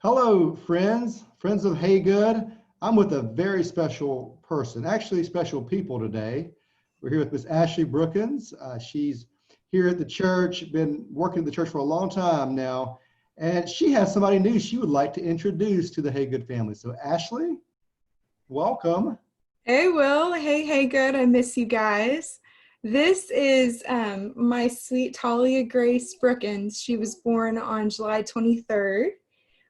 Hello, friends of Hey Good. I'm with a very special person, actually special people today. We're here with Miss Ashley Brookins. She's here at the church, been working at the church for a long time now, and she has somebody new she would like to introduce to the Hey Good family. So Ashley, welcome. Hey, Will. Hey, good. I miss you guys. This is my sweet Talia Grace Brookins. She was born on July 23rd,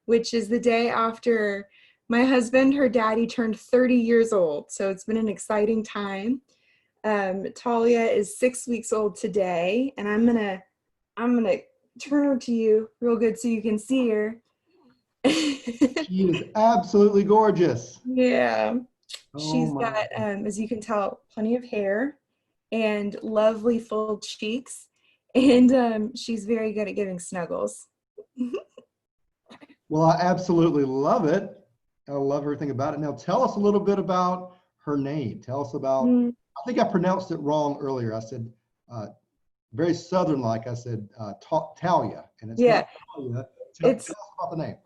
which is the day after my husband, her daddy, turned 30 years old. So it's been an exciting time. Talia is 6 weeks old today, and I'm gonna turn her to you real good so you can see her. She is absolutely gorgeous. Yeah. Oh She's my. got, as you can tell, plenty of hair and lovely full cheeks. And she's very good at giving snuggles. Well, I absolutely love it. I love everything about it. Now, tell us a little bit about her name. Tell us about, Mm, I think I pronounced it wrong earlier. I said, uh, very Southern like, I said, Talia, and it's yeah, not Talia. Tell it's us about the name.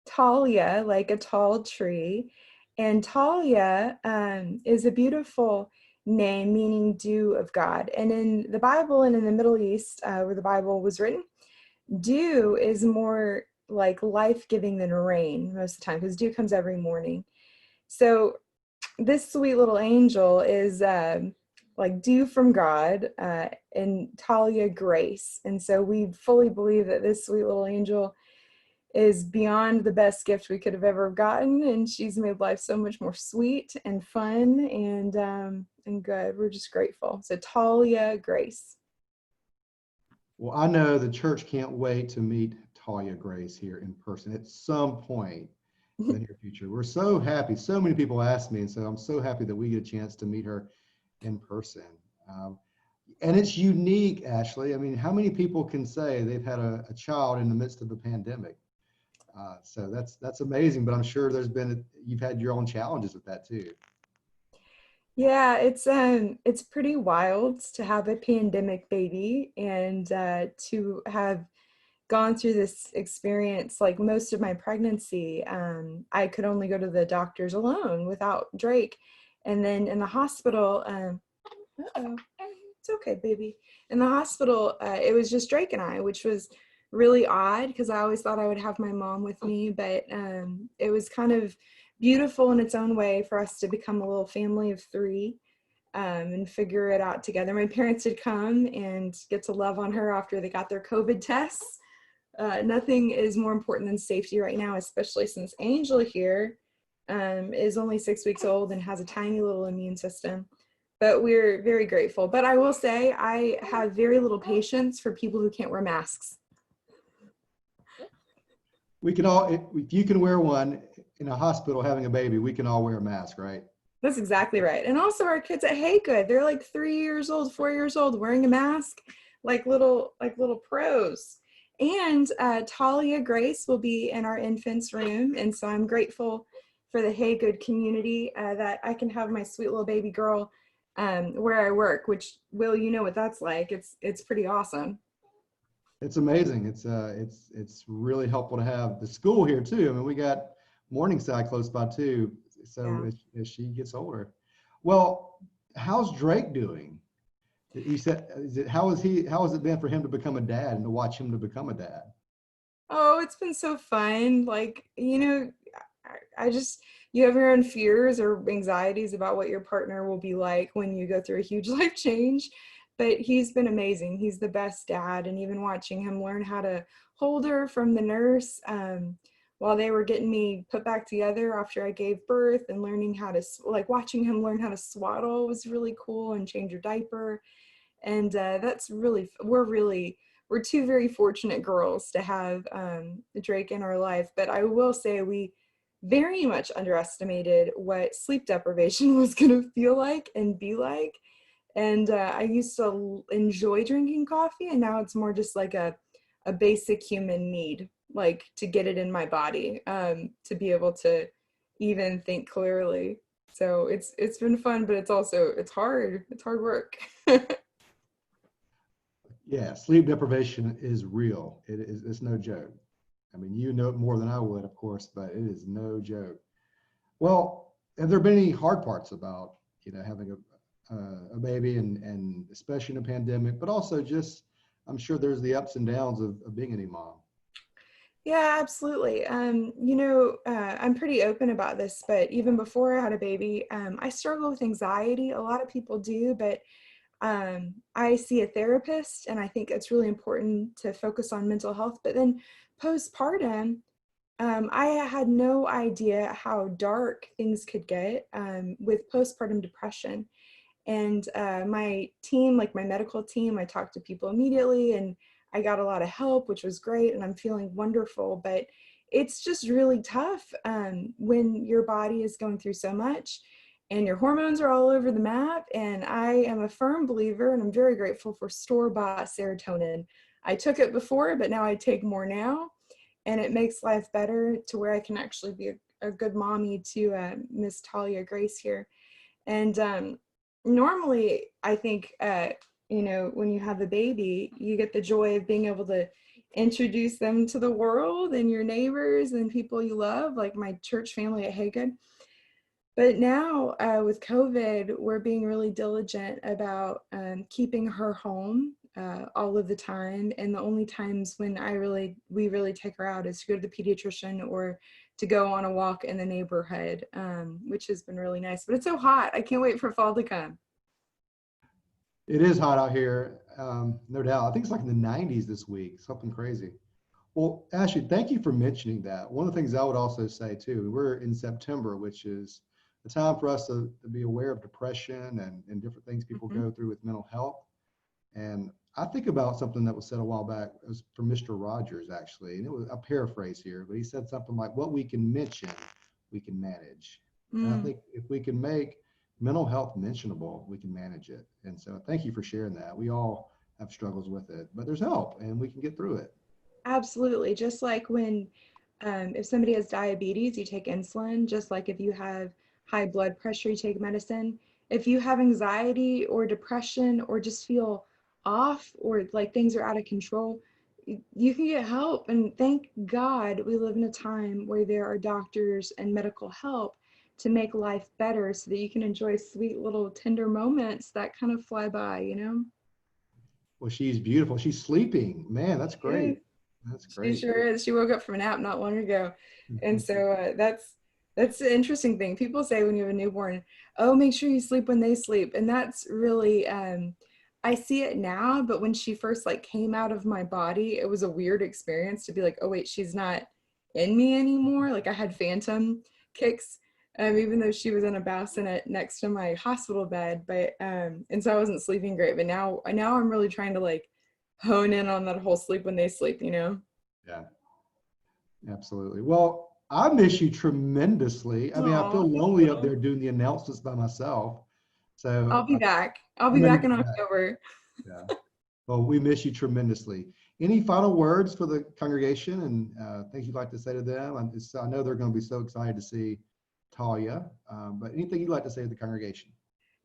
Talia, like a tall tree. And Talia is a beautiful name meaning dew of God. And in the Bible and in the Middle East, where the Bible was written, dew is more like life-giving than rain most of the time because dew comes every morning. So this sweet little angel is like dew from God and Talia Grace. And so we fully believe that this sweet little angel is beyond the best gift we could have ever gotten. And she's made life so much more sweet and fun and good. We're just grateful. So Talia Grace. Well, I know the church can't wait to meet Talia Grace here in person at some point in the near future. We're so happy. So many people ask me, and so I'm so happy that we get a chance to meet her in person. Um, and it's unique, Ashley. I mean, how many people can say they've had a child in the midst of a pandemic? So that's amazing. But I'm sure you've had your own challenges with that too. Yeah, it's pretty wild to have a pandemic baby and to have gone through this experience. Like most of my pregnancy, I could only go to the doctors alone without Drake. And then in the hospital, uh-oh, it's okay, baby. In the hospital, it was just Drake and I, which was really odd because I always thought I would have my mom with me, but it was kind of beautiful in its own way for us to become a little family of three and figure it out together. My parents did come and get to love on her after they got their COVID tests. Nothing is more important than safety right now, especially since Angel here is only 6 weeks old and has a tiny little immune system. But we're very grateful. But I will say I have very little patience for people who can't wear masks. We can all, if you can wear one in a hospital having a baby, we can all wear a mask, right? That's exactly right. And also our kids at Hey Good, they're like 3 years old, 4 years old, wearing a mask, like little pros. And Talia Grace will be in our infants room, and so I'm grateful for the Hey Good community that I can have my sweet little baby girl where I work. Which, Will, you know what that's like? It's pretty awesome. It's amazing. It's really helpful to have the school here too. I mean, we got Morningside close by too. So Yeah. as she gets older, well, how's Drake doing? You said, how has it been for him to become a dad and to watch him to become a dad? Oh, it's been so fun. Like, I just, you have your own fears or anxieties about what your partner will be like when you go through a huge life change. But he's been amazing. He's the best dad. And even watching him learn how to hold her from the nurse while they were getting me put back together after I gave birth and learning how to, like, watching him learn how to swaddle was really cool and change your diaper. And that's really, we're two very fortunate girls to have Drake in our life. But I will say we very much underestimated what sleep deprivation was going to feel like and be like. And I used to enjoy drinking coffee, and now it's more just like a basic human need, like to get it in my body, to be able to even think clearly. So it's been fun, but it's hard. It's hard work. Yeah, sleep deprivation is real. It's no joke. I mean, you know it more than I would, of course, but it is no joke. Well, have there been any hard parts about, having a baby and especially in a pandemic, but also just, I'm sure there's the ups and downs of being any mom. Yeah, absolutely. I'm pretty open about this, but even before I had a baby, I struggle with anxiety. A lot of people do, but I see a therapist, and I think it's really important to focus on mental health. But then postpartum, I had no idea how dark things could get with postpartum depression. And my team, like my medical team, I talked to people immediately and I got a lot of help, which was great. And I'm feeling wonderful. But it's just really tough when your body is going through so much and your hormones are all over the map. And I am a firm believer, and I'm very grateful for store-bought serotonin. I took it before, but now I take more now. And it makes life better to where I can actually be a good mommy to Miss Talia Grace here. And normally, I think, when you have a baby, you get the joy of being able to introduce them to the world and your neighbors and people you love, like my church family at Hagen. But now with COVID, we're being really diligent about keeping her home all of the time. And the only times when we really take her out is to go to the pediatrician or to go on a walk in the neighborhood, which has been really nice. But it's so hot. I can't wait for fall to come. It is hot out here, no doubt. I think it's like in the 90s this week, something crazy. Well, Ashley, thank you for mentioning that. One of the things I would also say too, we're in September, which is the time for us to be aware of depression and different things people Mhm. go through with mental health. And I think about something that was said a while back. It was from Mr. Rogers, actually. And it was a paraphrase here, but he said something like, what we can mention, we can manage. And I Mm. think if we can make mental health mentionable, we can manage it. And so thank you for sharing that. We all have struggles with it, but there's help and we can get through it. Absolutely. Just like when, if somebody has diabetes, you take insulin. Just like if you have high blood pressure, you take medicine. If you have anxiety or depression or just feel off or like things are out of control, you can get help. And thank God we live in a time where there are doctors and medical help to make life better so that you can enjoy sweet little tender moments that kind of fly by, you know? Well, she's beautiful. She's sleeping. Man, that's Yeah. great. That's She great. sure is. She woke up from a nap not long ago. And so that's the interesting thing. People say when you have a newborn, oh, make sure you sleep when they sleep. And that's really I see it now, but when she first like came out of my body, it was a weird experience to be like, oh wait, she's not in me anymore. Like I had phantom kicks. Even though she was in a bassinet next to my hospital bed, but and so I wasn't sleeping great. But now I'm really trying to like hone in on that whole sleep when they sleep, you know? Yeah, absolutely. Well, I miss you tremendously. I mean, I Oh, feel thank lonely up you. there doing the announcements by myself. So I'll be back. I'll I be know back you'll in be back. October. Yeah. Well, we miss you tremendously. Any final words for the congregation and things you'd like to say to them? I know they're going to be so excited to see Talia, but anything you'd like to say to the congregation?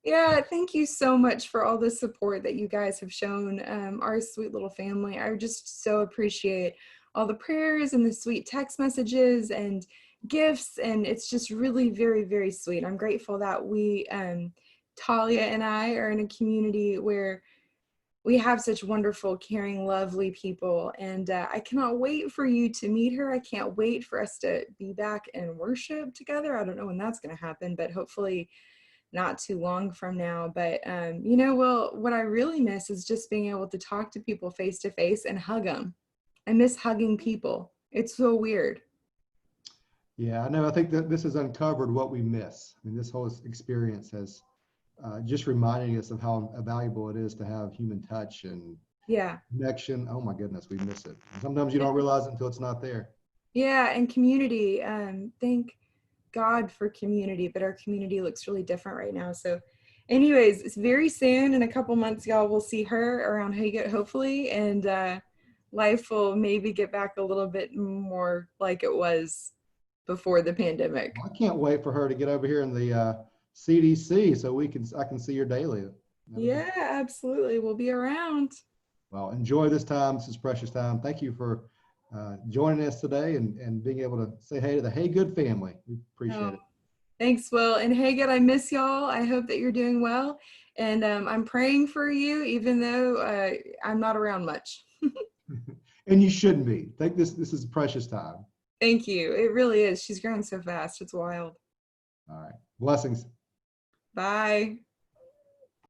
Yeah, thank you so much for all the support that you guys have shown our sweet little family. I just so appreciate all the prayers and the sweet text messages and gifts, and it's just really very, very sweet. I'm grateful that Talia and I are in a community where we have such wonderful, caring, lovely people. And I cannot wait for you to meet her. I can't wait for us to be back and worship together. I don't know when that's going to happen, but hopefully not too long from now. But, well, what I really miss is just being able to talk to people face to face and hug them. I miss hugging people. It's so weird. Yeah, I know. I think that this has uncovered what we miss. I mean, this whole experience has just reminding us of how valuable it is to have human touch and Yeah. connection. Oh my goodness, we miss it. Sometimes you don't realize it until it's not there. Yeah. And community. Thank God for community, but our community looks really different right now. So, anyways, it's very soon in a couple months, y'all will see her around Haggett, hopefully, and life will maybe get back a little bit more like it was before the pandemic. I can't wait for her to get over here in the CDC so I can see her daily. That'll be Yeah, absolutely. We'll be around. well. Enjoy this time. This is precious time. Thank you for joining us today and being able to say hey to the Hey Good family. We appreciate Oh, it. thanks, Will. And hey, good. I miss y'all. I hope that you're doing well. And I'm praying for you, even though I'm not around much. And you shouldn't be. Think this is a precious time. Thank you. It really is. She's growing so fast. It's wild. All right. Blessings. Bye.